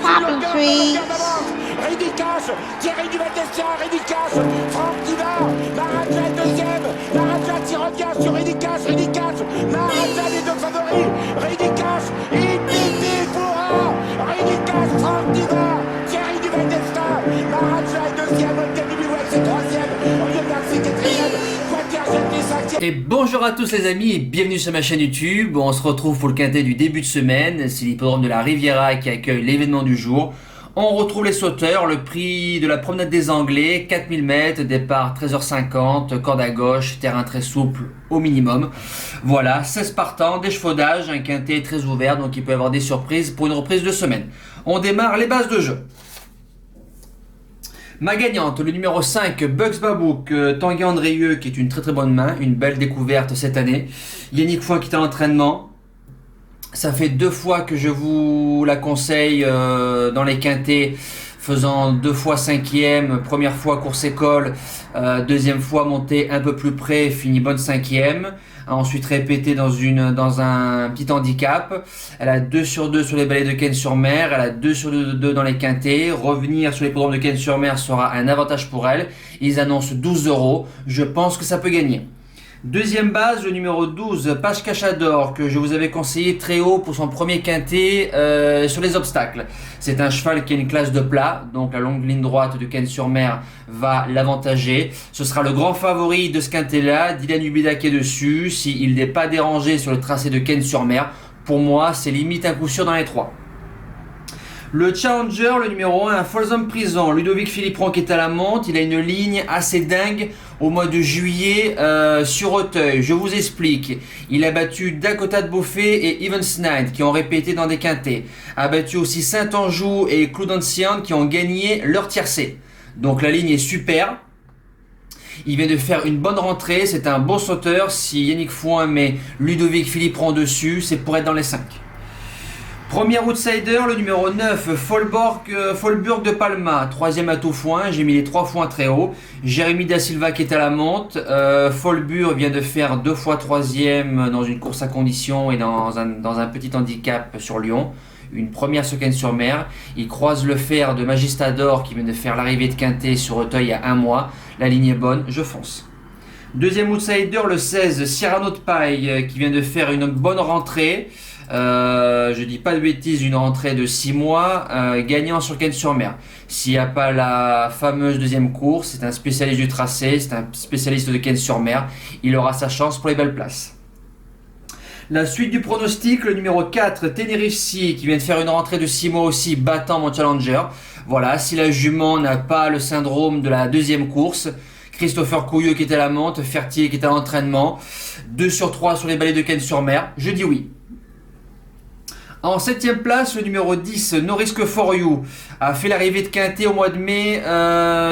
Popping trees. Rédicage, Thierry Duval-Destia, Rédicage, Franck Diva, Maharaja deuxième, Maharaja qui revient sur Rédicage, Maharaja les deux favoris, Rédicage, Infinity Foura, Rédicage, Franck Diva, Thierry Duval-Destia, Maharaja est deuxième, Olga Biwell c'est troisième, Oriol Garcia quatrième, Quater Jetli cinquième. Et bonjour à tous les amis et bienvenue sur ma chaîne YouTube. On se retrouve pour le quintet du début de semaine. C'est l'hippodrome de la Riviera qui accueille l'événement du jour. On retrouve les sauteurs, le prix de la promenade des Anglais, 4000 mètres, départ 13h50, corde à gauche, terrain très souple au minimum. Voilà, 16 partants, d'échefaudage, un quintet très ouvert, donc il peut y avoir des surprises pour une reprise de semaine. On démarre les bases de jeu. Ma gagnante, le numéro 5, Bugs Babouk, Tanguy Andrieux, qui est une très très bonne main, une belle découverte cette année. Yannick Foin qui est à l'entraînement. Ça fait 2 fois que je vous la conseille dans les quintets, faisant 2 fois 5e, première fois course école, deuxième fois montée un peu plus près, fini bonne 5e, ensuite répété dans un petit handicap. Elle a 2 sur 2 sur les balais de Cannes-sur-Mer, elle a 2 sur 2 dans les quintets. Revenir sur les programmes de Cannes-sur-Mer sera un avantage pour elle. Ils annoncent 12 €, je pense que ça peut gagner. Deuxième base, le numéro 12, Page Cachador, que je vous avais conseillé très haut pour son premier quintet sur les obstacles. C'est un cheval qui a une classe de plat, donc la longue ligne droite de Cannes-sur-Mer va l'avantager. Ce sera le grand favori de ce quintet-là, Dylan Ubida qui est dessus. S'il n'est pas dérangé sur le tracé de Cannes-sur-Mer, pour moi, c'est limite un coup sûr dans les 3. Le challenger, le numéro 1, Folsom Prison, Ludovic Philippon qui est à la monte. Il a une ligne assez dingue au mois de juillet sur Auteuil. Je vous explique. Il a battu Dakota de Beaufait et Even Snide qui ont répété dans des quintets. A battu aussi Saint-Anjou et Clou d'Ancien qui ont gagné leur tiercé. Donc la ligne est super. Il vient de faire une bonne rentrée. C'est un bon sauteur. Si Yannick Foin met Ludovic Philippon dessus, c'est pour être dans les 5. Premier outsider, le numéro 9, Folburg de Palma, 3e à tout foin, j'ai mis les 3 foins très haut. Jérémy Da Silva qui est à la monte, Folburg vient de faire 2 fois 3e dans une course à condition et dans un petit handicap sur Lyon. Une première sur Cannes-sur-Mer, il croise le fer de Magistador qui vient de faire l'arrivée de quintet sur Auteuil il y a 1 mois. La ligne est bonne, je fonce. Deuxième outsider, le 16, Cyrano de Paille qui vient de faire une bonne rentrée. Je dis pas de bêtises, une rentrée de 6 mois, gagnant sur Cannes-sur-Mer. S'il n'y a pas la fameuse deuxième course, c'est un spécialiste du tracé, c'est un spécialiste de Cannes-sur-Mer, il aura sa chance pour les belles places. La suite du pronostic, le numéro 4, Tenerife Sea, qui vient de faire une rentrée de 6 mois aussi, battant mon challenger. Voilà, si la jument n'a pas le syndrome de la deuxième course, Christopher Couilleux qui est à la monte, Fertier qui est à l'entraînement, 2 sur 3 sur les balais de Cannes-sur-Mer, je dis oui. En 7e place, le numéro 10, No Risk For You, a fait l'arrivée de quintet au mois de mai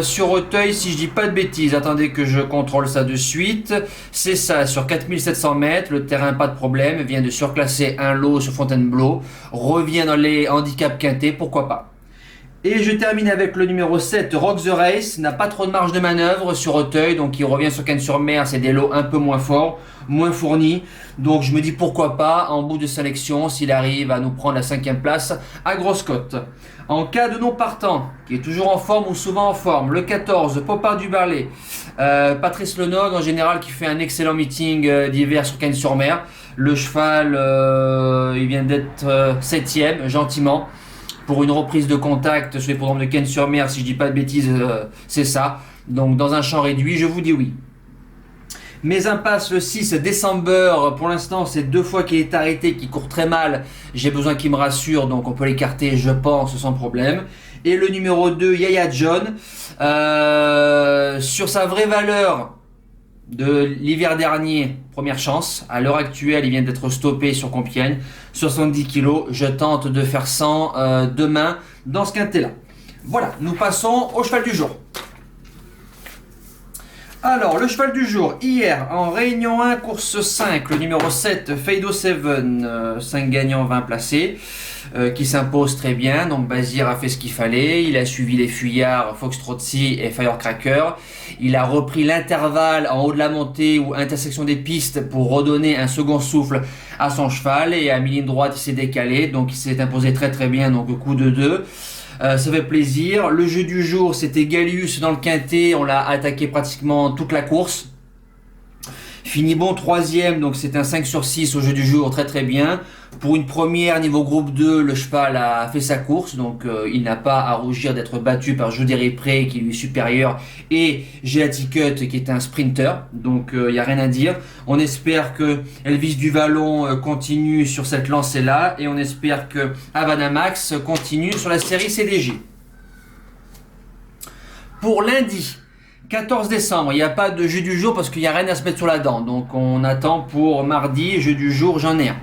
sur Auteuil, si je dis pas de bêtises. Attendez que je contrôle ça de suite. C'est ça, sur 4700 mètres, le terrain pas de problème, vient de surclasser un lot sur Fontainebleau, revient dans les handicaps quintet, pourquoi pas. Et je termine avec le numéro 7, Rock the Race, n'a pas trop de marge de manœuvre sur Auteuil, donc il revient sur Cannes-sur-Mer, c'est des lots un peu moins forts, moins fournis. Donc je me dis pourquoi pas, en bout de sélection, s'il arrive à nous prendre la 5e place à grosse cote. En cas de non partant, qui est toujours en forme ou souvent en forme, le 14, Popard du Barlet, Patrice Lenog en général qui fait un excellent meeting d'hiver sur Cannes-sur-Mer. Le cheval, il vient d'être 7e, gentiment. Pour une reprise de contact sur les programmes de Cannes-sur-Mer, si je dis pas de bêtises, c'est ça. Donc dans un champ réduit, je vous dis oui. Mes impasses, le 6, December, pour l'instant c'est 2 fois qu'il est arrêté, qu'il court très mal. J'ai besoin qu'il me rassure, donc on peut l'écarter, je pense, sans problème. Et le numéro 2, Yaya John, sur sa vraie valeur de l'hiver dernier, première chance. À l'heure actuelle, il vient d'être stoppé sur Compiègne, 70 kg. Je tente de faire 100 demain dans ce quintet-là. Voilà, nous passons au cheval du jour. Alors, le cheval du jour, hier, en réunion 1, course 5, le numéro 7, Fado 7, 5 gagnants, 20 placés, qui s'impose très bien. Donc, Bazir a fait ce qu'il fallait. Il a suivi les fuyards Foxtrotzy et Firecracker. Il a repris l'intervalle en haut de la montée ou intersection des pistes pour redonner un second souffle à son cheval. Et à mi-ligne droite, il s'est décalé. Donc, il s'est imposé très très bien. Donc, coup de 2. Ça fait plaisir. Le jeu du jour, c'était Gallius dans le quintet. On l'a attaqué pratiquement toute la course. Fini bon troisième, donc c'est un 5 sur 6 au jeu du jour, très très bien. Pour une première niveau groupe 2, le cheval a fait sa course, donc il n'a pas à rougir d'être battu par Joderi Pré qui lui est supérieur et Gelati Cut qui est un sprinter, donc il n'y a rien à dire. On espère que Elvis du Vallon continue sur cette lancée-là et on espère que Havana Max continue sur la série CDG. Pour lundi, 14 décembre, il n'y a pas de jeu du jour parce qu'il n'y a rien à se mettre sur la dent. Donc on attend pour mardi, jeu du jour, j'en ai un.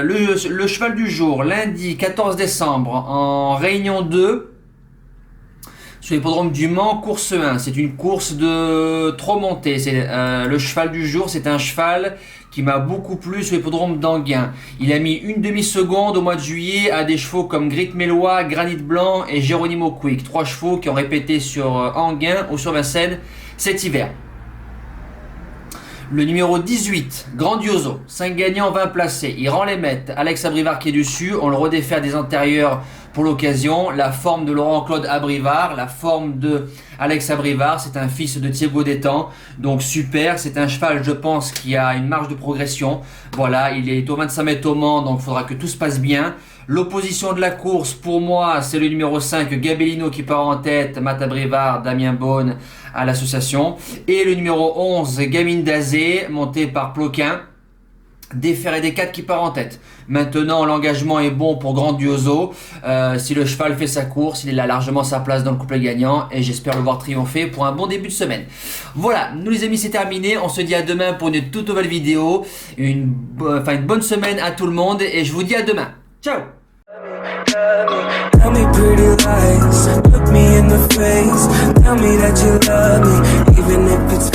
Le cheval du jour, lundi 14 décembre, en réunion 2, sur l'hippodrome du Mans, course 1. C'est une course de trop montée. Le cheval du jour, c'est un cheval qui m'a beaucoup plu sur l'hippodrome d'Anguin. Il a mis une demi-seconde au mois de juillet à des chevaux comme Grit Mélois, Granit Blanc et Geronimo Quick. 3 chevaux qui ont répété sur Anguin ou sur Vincennes cet hiver. Le numéro 18, Grandioso, 5 gagnants, 20 placés. Il rend les mètres. Alex Abrivard qui est dessus. On le redéfait à des antérieurs pour l'occasion. La forme de Laurent-Claude Abrivard, la forme de Alex Abrivard, c'est un fils de Thiago Détang. Donc super, c'est un cheval, je pense, qui a une marge de progression. Voilà, il est au 25 mètres au Mans, donc il faudra que tout se passe bien. L'opposition de la course, pour moi, c'est le numéro 5, Gabellino qui part en tête, Matt Abrivard, Damien Beaune à l'association. Et le numéro 11, Gamine Dazé, monté par Ploquin. Des Fer et des 4 qui part en tête. Maintenant, l'engagement est bon pour Grandioso. Si le cheval fait sa course, il a largement sa place dans le couplet gagnant et j'espère le voir triompher pour un bon début de semaine. Voilà, nous les amis, c'est terminé. On se dit à demain pour une toute nouvelle vidéo. Une bonne semaine à tout le monde et je vous dis à demain. Ciao. Tell me pretty lies, look me in the face. Tell me that you love me, even if it's